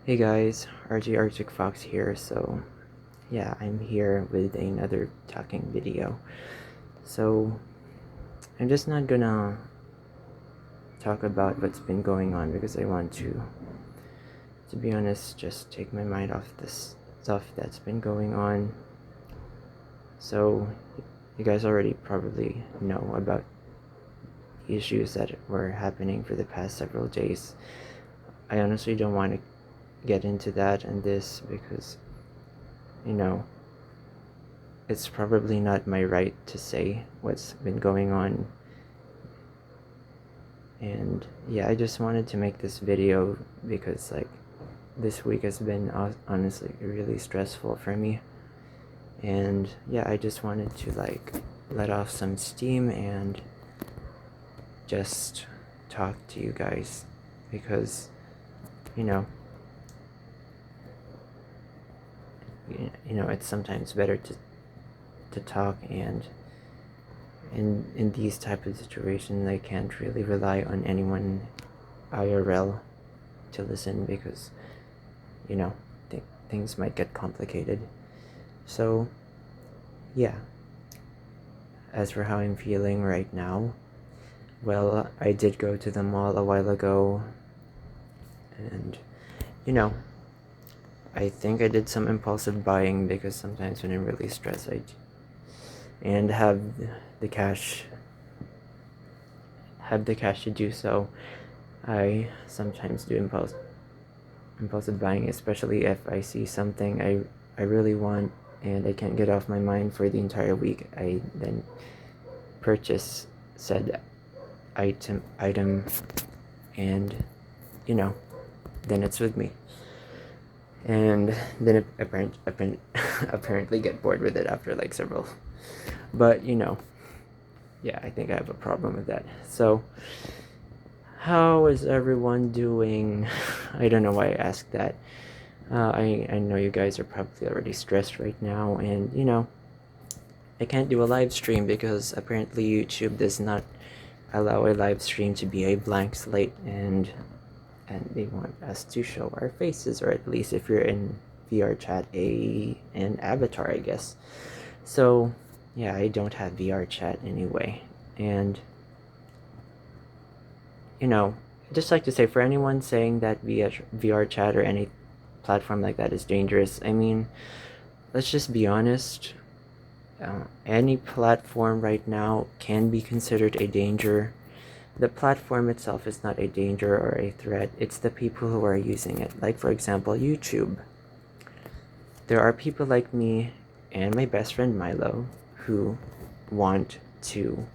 Hey guys, RG Arctic Fox here. So yeah, I'm here with another talking video. So I'm just not gonna talk about what's been going on because I want to be honest, just take my mind off this stuff that's been going on. So you guys already probably know about the issues that were happening for the past several days. I honestly don't want to get into that and this because you know it's probably not my right to say what's been going on. And yeah, I just wanted to make this video because this week has been honestly really stressful for me. And yeah, I just wanted to let off some steam and just talk to you guys because you know it's sometimes better to talk, and in these type of situations I can't really rely on anyone IRL to listen because things might get complicated. So yeah, as for how I'm feeling right now, well, I did go to the mall a while ago, and I think I did some impulsive buying because sometimes when I'm really stressed and the cash have the cash to do so, I sometimes do impulsive buying, especially if I see something I really want and I can't get off my mind for the entire week. I then purchase said item and then it's with me, and then apparently get bored with it after like several. But yeah, I think I have a problem with that. So how is everyone doing? I don't know why I asked that. I know you guys are probably already stressed right now, and I can't do a live stream because apparently YouTube does not allow a live stream to be a blank slate, and they want us to show our faces, or at least if you're in VR chat, an avatar, I guess. So yeah, I don't have VR chat anyway, and I'd just like to say, for anyone saying that VR chat or any platform like that is dangerous, I mean, let's just be honest. Any platform right now can be considered a danger. The platform itself is not a danger or a threat. It's the people who are using it. Like, for example, YouTube. There are people like me and my best friend Milo who want to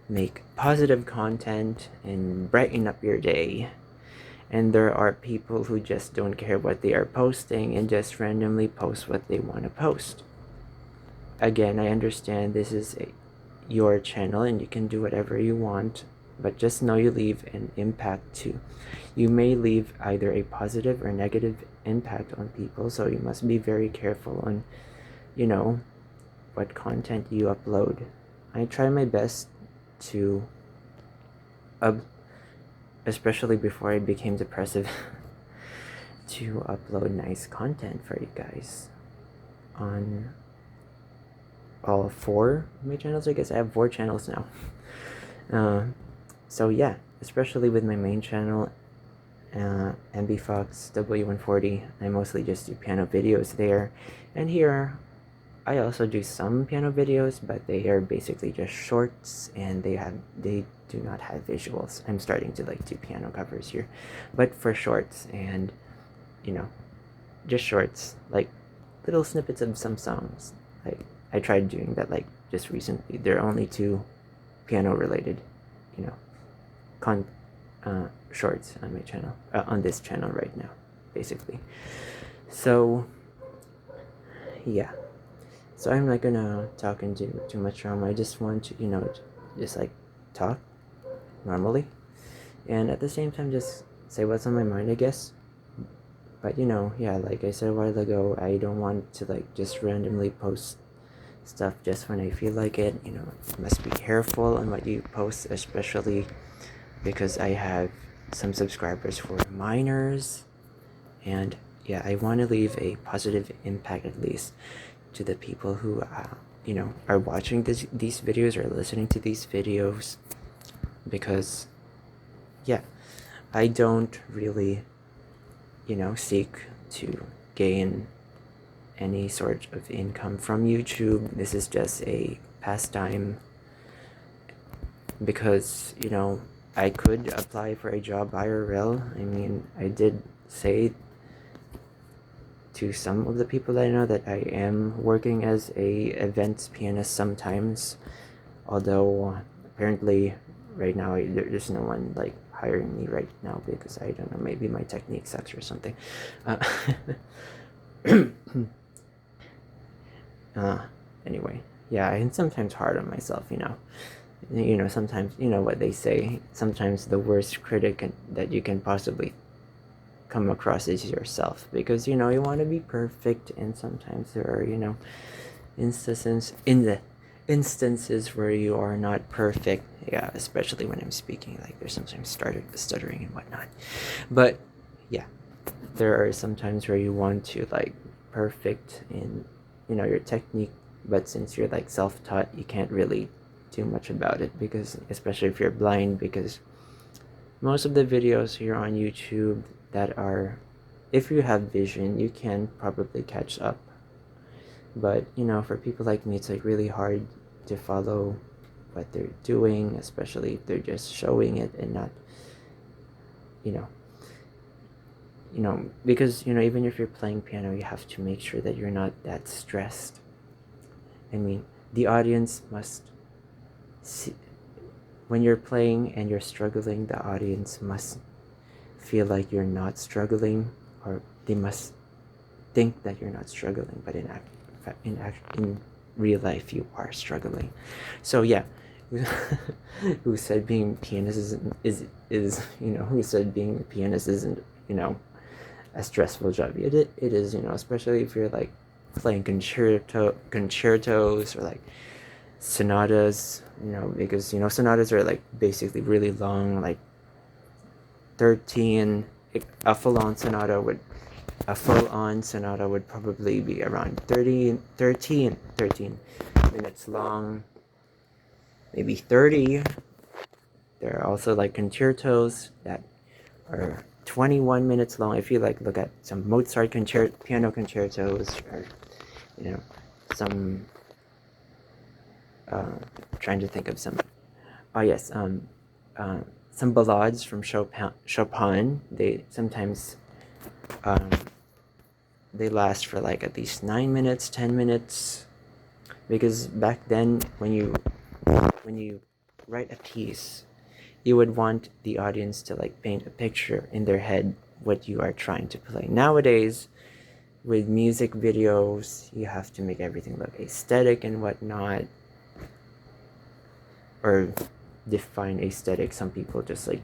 make positive content and brighten up your day. And there are people who just don't care what they are posting and just randomly post what they want to post. Again, I understand this is your channel and you can do whatever you want, but just know you leave an impact too. You may leave either a positive or negative impact on people, so you must be very careful on what content you upload. I try my best to especially before I became depressive to upload nice content for you guys on all 4 of my channels. I guess I have 4 channels now. So yeah, especially with my main channel, MBFox W140, I mostly just do piano videos there, and here I also do some piano videos, but they are basically just shorts, and they do not have visuals. I'm starting to do piano covers here, but for shorts, and just shorts, like little snippets of some songs. I tried doing that just recently. There are only 2 piano related shorts on my channel, on this channel right now, basically. So yeah, so I'm not gonna talk into too much drama. I just want to just talk normally, and at the same time just say what's on my mind, I guess. But yeah, like I said a while ago, I don't want to just randomly post stuff just when I feel like it. You must be careful on what you post, especially because I have some subscribers who are minors, And yeah, I want to leave a positive impact, at least to the people who are watching these videos or listening to these videos, because yeah, I don't really seek to gain any sort of income from YouTube. This is just a pastime, because I could apply for a job IRL. I mean, I did say to some of the people that I know that I am working as a events pianist sometimes, although apparently right now there's no one like hiring me right now, because I don't know, maybe my technique sucks or something. Anyway, yeah, I'm sometimes hard on myself, sometimes, what they say, sometimes the worst critic that you can possibly come across is yourself, because you want to be perfect, and sometimes there are instances where you are not perfect. Yeah, especially when I'm speaking, like there's sometimes stuttering and whatnot. But yeah, there are some times where you want to like perfect in your technique, but since you're like self-taught, you can't really do much about it, because especially if you're blind, because most of the videos here on YouTube that are, if you have vision, you can probably catch up. But for people like me, it's like really hard to follow what they're doing, especially if they're just showing it and not because even if you're playing piano, you have to make sure that you're not that stressed. I mean, the audience must see, when you're playing and you're struggling, the audience must feel like you're not struggling, or they must think that you're not struggling, but in real life you are struggling. So yeah, who said being a pianist is who said being a pianist isn't a stressful job? It is, especially if you're like playing concertos or like sonatas, because sonatas are like basically really long, like 13 a full-on sonata would probably be around 13 minutes long, maybe 30. There are also like concertos that are 21 minutes long. If you like look at some Mozart piano concertos, or some trying to think of some some ballades from Chopin. They sometimes they last for like at least 9 minutes, 10 minutes, because back then when you write a piece, you would want the audience to like paint a picture in their head what you are trying to play. Nowadays, with music videos, you have to make everything look aesthetic and whatnot, or define aesthetic. Some people just like,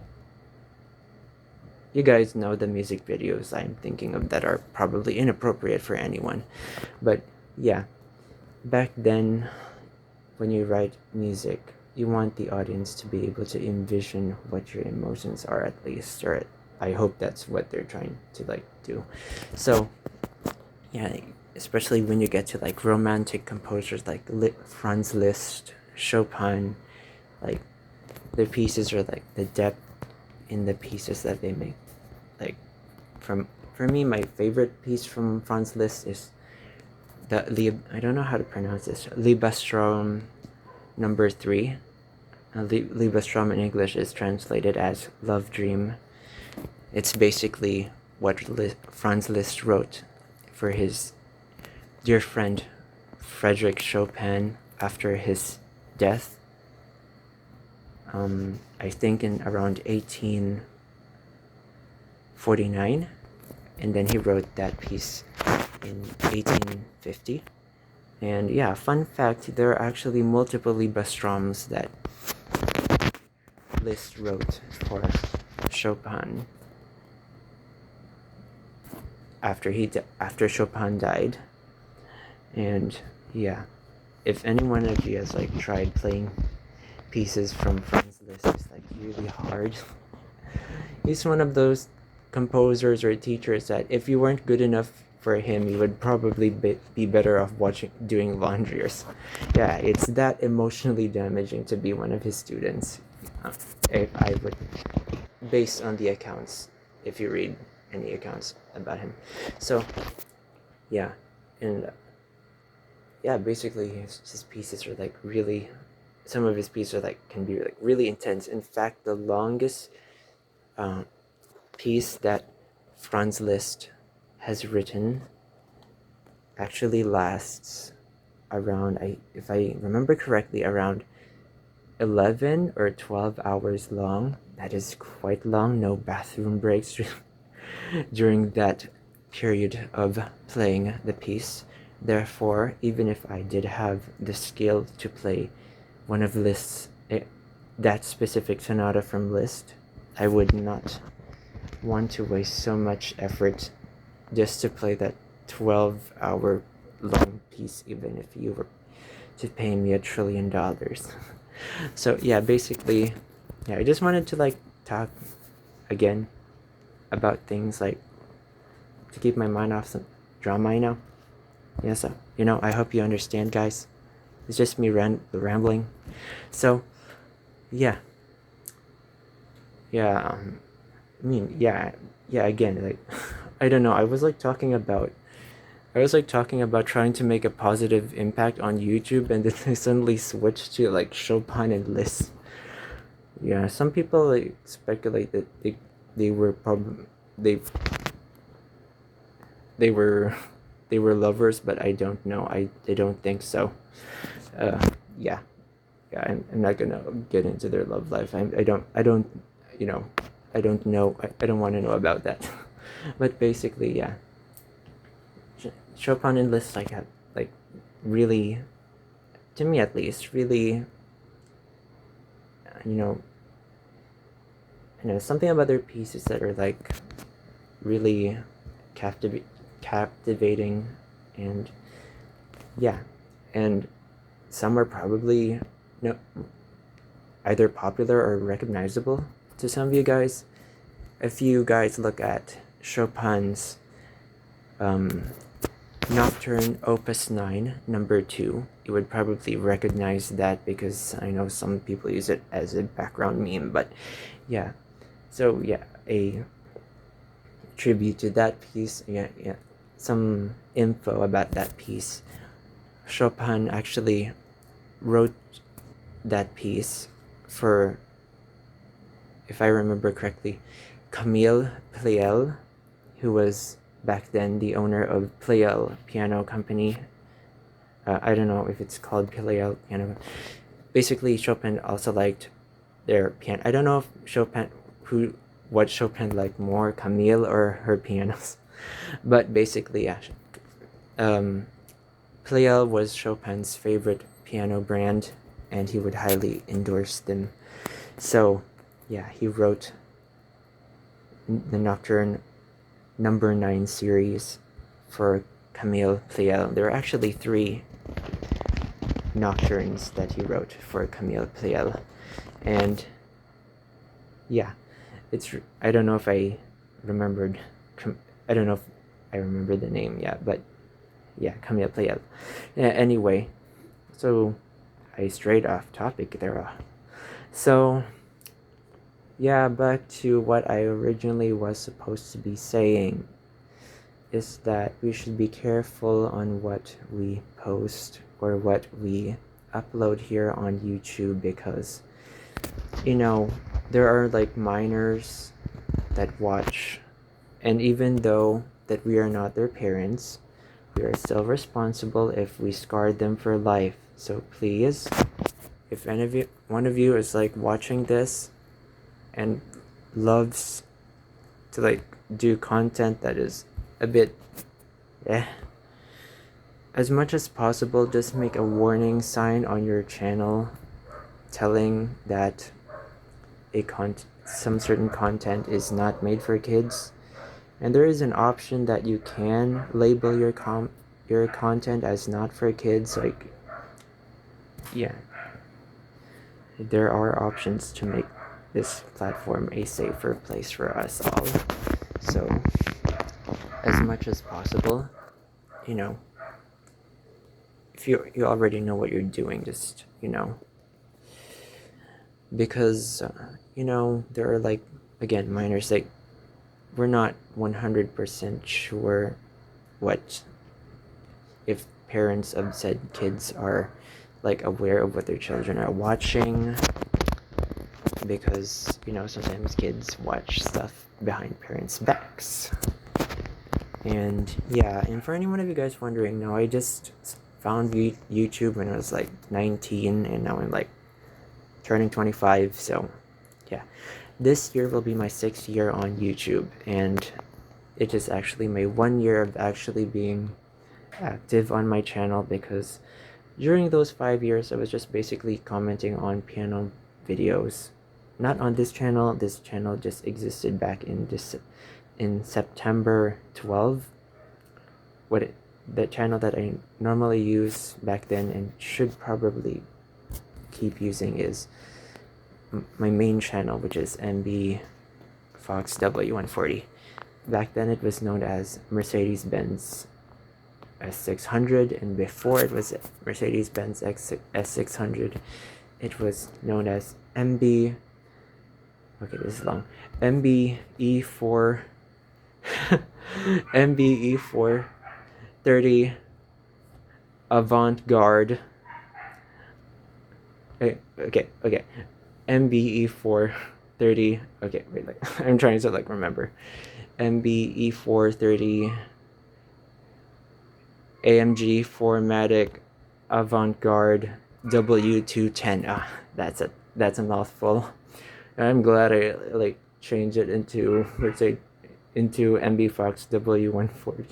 you guys know the music videos I'm thinking of that are probably inappropriate for anyone. But yeah, back then when you write music, you want the audience to be able to envision what your emotions are, at least, or I hope that's what they're trying to like do. So yeah, especially when you get to like romantic composers like Franz Liszt, Chopin, like their pieces are like the depth in the pieces that they make. Like for me, my favorite piece from Franz Liszt is I don't know how to pronounce this, Liebesstrom number 3. Liebesstrom in English is translated as Love Dream. It's basically what Franz Liszt wrote for his dear friend Frederick Chopin after his death. I think in around 1849, and then he wrote that piece in 1850. And yeah, fun fact, there are actually multiple Liebesstroms that Liszt wrote for Chopin after Chopin died. And yeah, if any one of you has like tried playing pieces from Franz Liszt, it's like really hard. He's one of those composers or teachers that if you weren't good enough for him, you would probably be better off doing laundry or yeah, it's that emotionally damaging to be one of his students. If I would, based on the accounts, if you read any accounts about him. So yeah, and yeah, basically his pieces are like really, some of his pieces are like can be like really intense. In fact, the longest piece that Franz Liszt has written actually lasts around, if I remember correctly, around 11 or 12 hours long. That is quite long. No bathroom breaks during that period of playing the piece. Therefore, even if I did have the skill to play one of Liszt's, that specific sonata from Liszt, I would not want to waste so much effort just to play that 12-hour long piece, even if you were to pay me $1 trillion. So yeah, basically, yeah, I just wanted to like talk again about things like to keep my mind off some drama, Yeah, so I hope you understand, guys. It's just me rambling. So yeah, yeah. I mean, yeah. Again, like I don't know. I was like talking about trying to make a positive impact on YouTube, and then I suddenly switched to like Chopin and Liszt. Yeah, some people like speculate that they were probably they were they were lovers, but I don't know. I don't think so. Uh, yeah, I'm not gonna get into their love life. I don't I don't know. I don't want to know about that. But basically, yeah. Chopin and Liszt like have like really, to me at least, really, you know, something about their pieces that are like really captivating, and yeah, and some are probably either popular or recognizable to some of you guys. If you guys look at Chopin's Nocturne Opus 9, number 2, you would probably recognize that because I know some people use it as a background meme, but yeah. So yeah, a tribute to that piece, yeah. Some info about that piece. Chopin actually wrote that piece for, if I remember correctly, Camille Pleyel, who was back then the owner of Pleyel Piano Company. I don't know if it's called Pleyel Piano. Basically, Chopin also liked their piano. I don't know if what Chopin liked more, Camille or her pianos. But basically, yeah. Pleyel was Chopin's favorite piano brand, and he would highly endorse them. So, yeah, he wrote the Nocturne number 9 series for Camille Pleyel. There are actually 3 nocturnes that he wrote for Camille Pleyel, and yeah, I don't know if I remembered. I don't know if I remember the name yet, but yeah, Camille Pleyel. Yeah, anyway, so I strayed off topic there. So yeah, back to what I originally was supposed to be saying, is that we should be careful on what we post or what we upload here on YouTube, because there are like minors that watch, and even though that we are not their parents, we are still responsible if we scarred them for life. So please, if one of you is like watching this and loves to like do content that is a bit as much as possible, just make a warning sign on your channel telling that some certain content is not made for kids. And there is an option that you can label your content as not for kids. Like, yeah, there are options to make this platform a safer place for us all. So as much as possible, you know, if you already know what you're doing, just, you know, because you know, there are, like, again, minors, like, we're not 100% sure what, if parents of said kids are, like, aware of what their children are watching, because, you know, sometimes kids watch stuff behind parents' backs. And yeah, and for any one of you guys wondering, no, I just found YouTube when I was like 19, and now I'm like turning 25. So yeah, this year will be my 6th year on YouTube, and it is actually my 1 year of actually being active on my channel, because during those 5 years I was just basically commenting on piano videos, not on this channel. This channel just existed back in September 12. The channel that I normally use back then and should probably keep using is my main channel, which is MB Fox W140. Back then it was known as Mercedes-Benz S600, and before it was Mercedes-Benz S600, it was known as MB, okay, this is long, MBE4 MBE430 Avant-Garde. Okay, MBE430, okay, wait, like, I'm trying to, like, remember. MBE430 AMG 4matic Avant-Garde W210. That's a mouthful. I'm glad I, like, changed it into, let's say, into MB Fox W140,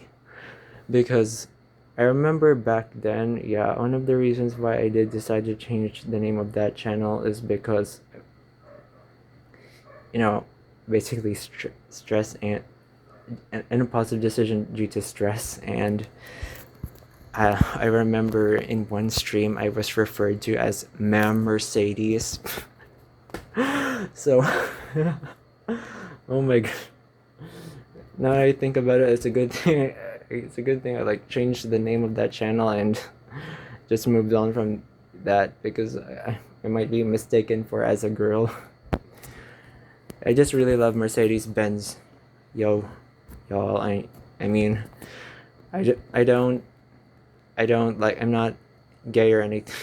because I remember back then, yeah, one of the reasons why I did decide to change the name of that channel is because, you know, basically stress and a positive decision due to stress. And I remember in one stream I was referred to as Ma'am Mercedes. So oh my god, now I think about it, it's a good thing. It's a good thing I, like, changed the name of that channel and just moved on from that, because I might be mistaken for as a girl. I just really love Mercedes-Benz. Y'all, I mean, I don't, like, I'm not gay or anything.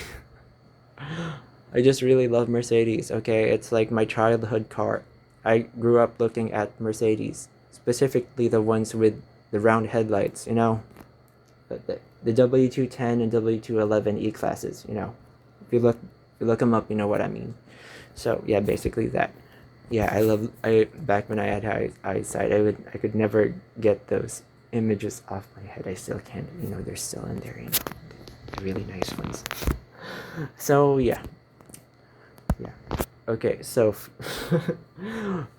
I just really love Mercedes, okay? It's like my childhood car. I grew up looking at Mercedes, specifically the ones with the round headlights, you know? The W210 and W211 E-classes, you know? If you look them up, you know what I mean. So, yeah, basically that. Yeah, back when I had eyesight, I could never get those images off my head. I still can't, you know, they're still in there, you know? The really nice ones. So, yeah. Okay, so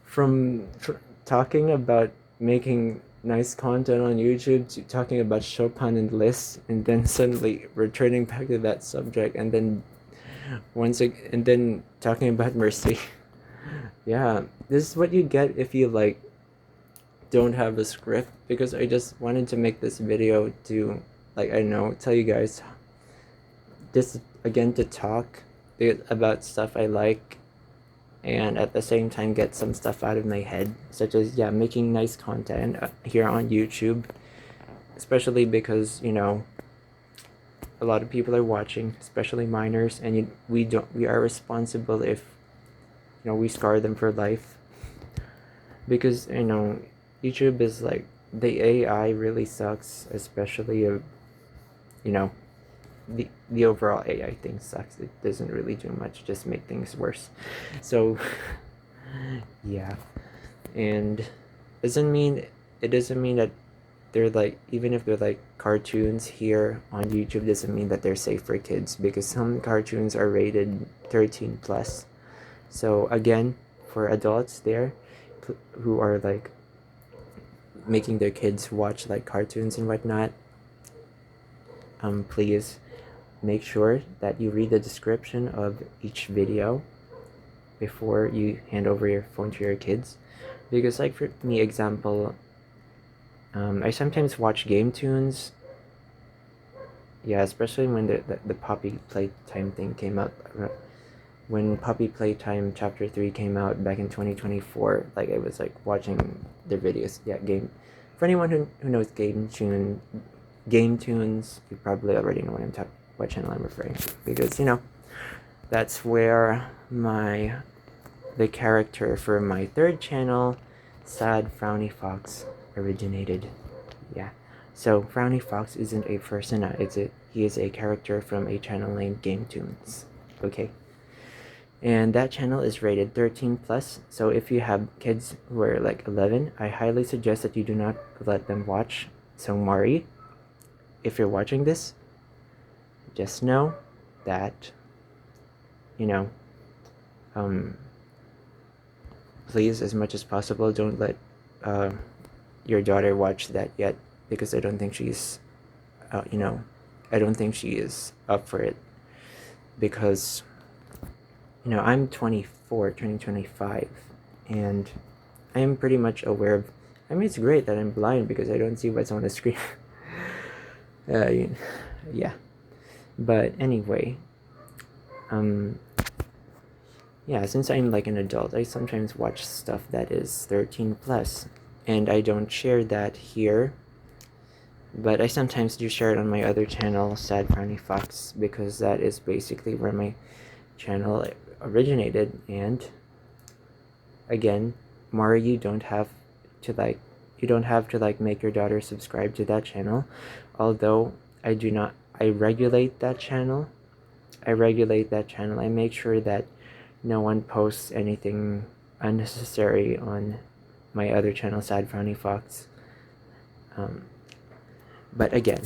from talking about making nice content on YouTube to talking about Chopin and Liszt, and then suddenly returning back to that subject, and then and then talking about Mercy. Yeah, this is what you get if you, like, don't have a script, because I just wanted to make this video to, like, I don't know, tell you guys just again to talk about stuff I like, and at the same time get some stuff out of my head, such as, yeah, making nice content here on YouTube, especially because, you know, a lot of people are watching, especially minors, and we are responsible if, you know, we scar them for life, because, you know, YouTube is like, the AI really sucks, especially you know, the overall AI thing sucks. It doesn't really do much, just make things worse. So yeah, and it doesn't mean that they're, like, even if they're, like, cartoons here on YouTube, doesn't mean that they're safe for kids, because some cartoons are rated 13 plus. So again, for adults there who are, like, making their kids watch, like, cartoons and whatnot, please make sure that you read the description of each video before you hand over your phone to your kids, because, like, for me, example, I sometimes watch game tunes. Yeah, especially when the Poppy Playtime thing came out. When Poppy Playtime Chapter 3 came out back in 2024, like I was like watching their videos. Yeah, game. For anyone who knows game tunes, you probably already know what channel I'm referring to, because that's where the character for my third channel, Sad Frowny Fox, originated. Yeah. So Frowny Fox isn't a person, he is a character from a channel named Game Tunes. Okay. And that channel is rated 13 plus. So if you have kids who are like 11, I highly suggest that you do not let them watch. So Mari, if you're watching this, just know that please, as much as possible, don't let your daughter watch that yet, because I don't think she's I don't think she is up for it, because I'm 24 turning 25, and I am pretty much aware of, I mean, it's great that I'm blind because I don't see what's on the screen. Yeah, but anyway, yeah, since I'm like an adult, I sometimes watch stuff that is 13 plus, and I don't share that here, but I sometimes do share it on my other channel, Sad Frowny Fox, because that is basically where my channel originated. And again, Mari, you don't have to make your daughter subscribe to that channel, although I regulate that channel. I make sure that no one posts anything unnecessary on my other channel, Sad Frowny Fox. But again,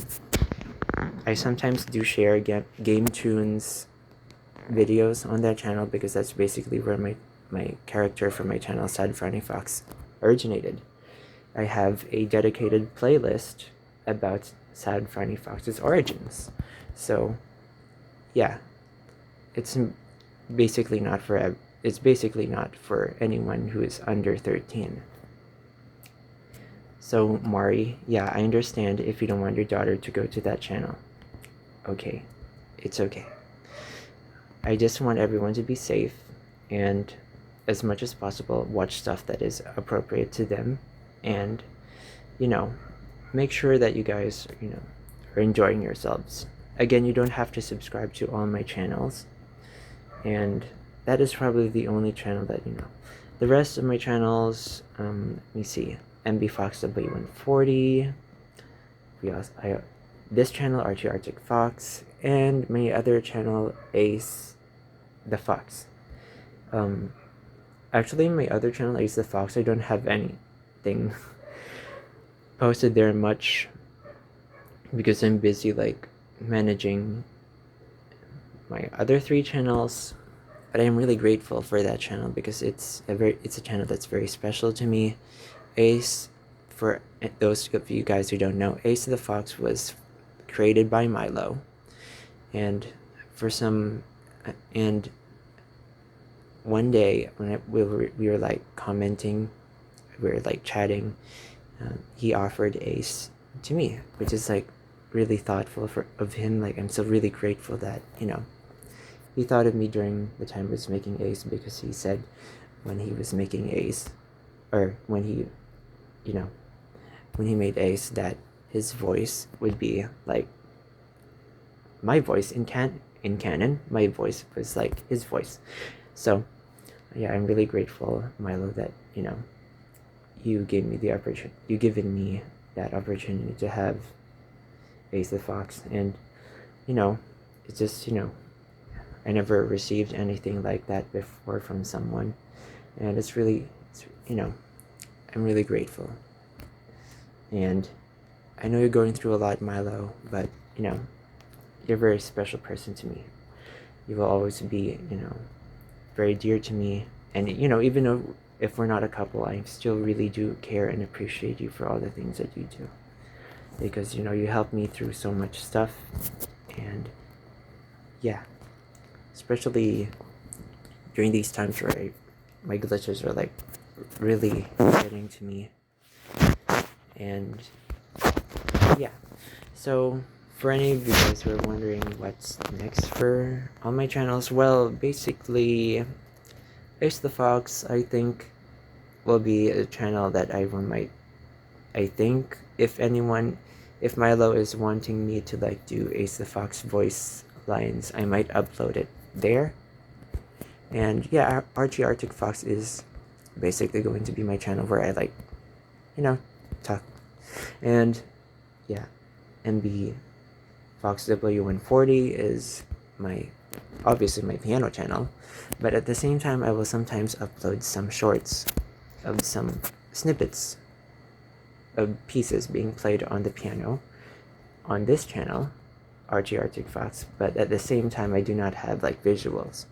I sometimes do share game tunes videos on that channel, because that's basically where my character from my channel, Sad Frowny Fox, originated. I have a dedicated playlist about Sad Frowny Fox's origins. So yeah, it's basically not for anyone who is under 13. So Mari, yeah, I understand if you don't want your daughter to go to that channel. Okay, it's okay. I just want everyone to be safe, and as much as possible watch stuff that is appropriate to them, and make sure that you guys are enjoying yourselves. Again, you don't have to subscribe to all my channels, and that is probably the only channel that the rest of my channels, let me see, MBFoxW140, this channel, Archie Arctic Fox, and my other channel, Ace the Fox. Actually, my other channel, Ace the Fox, I don't have anything posted there much, because I'm busy like managing my other 3 channels. But I'm really grateful for that channel, because it's a channel that's very special to me. Ace, for those of you guys who don't know, Ace the Fox was created by Milo, and one day when we were like commenting, we were like chatting, he offered Ace to me, which is like really thoughtful of him. Like, I'm so really grateful that he thought of me during the time I was making Ace, because he said when he was making Ace, or when he made Ace, that his voice would be like my voice in canon. My voice was like his voice. So yeah, I'm really grateful, Milo, that you gave me the opportunity. You given me that opportunity to have Ace the Fox, and it's just I never received anything like that before from someone, and I'm really grateful. And I know you're going through a lot, Milo, but you're a very special person to me. You will always be very dear to me, and even though if we're not a couple, I still really do care and appreciate you for all the things that you do, because you help me through so much stuff. And yeah, especially during these times where my glitches are like really getting to me, and yeah, so for any of you guys who are wondering what's next for on my channels, well, basically, Ace the Fox, I think, will be a channel that I think, if Milo is wanting me to like do Ace the Fox voice lines, I might upload it there. And yeah, Archie Arctic Fox is basically going to be my channel where I like, talk. And yeah, MB Fox W140 is obviously my piano channel, but at the same time I will sometimes upload some shorts of some snippets of pieces being played on the piano on this channel, Archie Arctic Fox, but at the same time I do not have like visuals.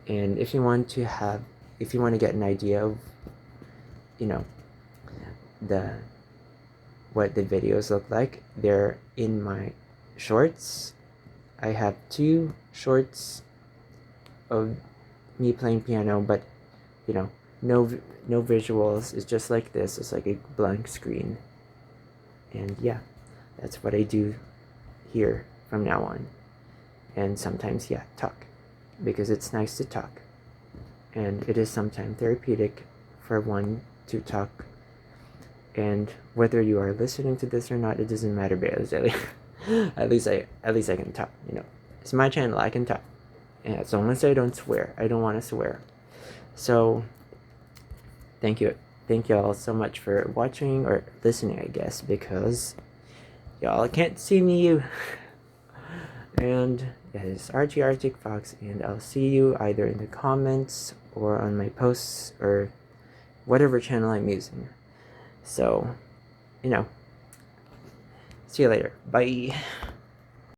And if you want to get an idea of, what the videos look like, they're in my shorts. I have 2 shorts of me playing piano, but no visuals. It's just like this. It's like a blank screen. And yeah, that's what I do here from now on. And sometimes, yeah, talk, because it's nice to talk, and it is sometimes therapeutic for one to talk. And whether you are listening to this or not, it doesn't matter, basically. at least I can talk. It's my channel. I can talk, and as long as I don't swear. I don't want to swear. So thank you all so much for watching or listening, I guess, because y'all can't see me. And yeah, it's Archie Arctic Fox, and I'll see you either in the comments or on my posts or whatever channel I'm using. So, see you later. Bye.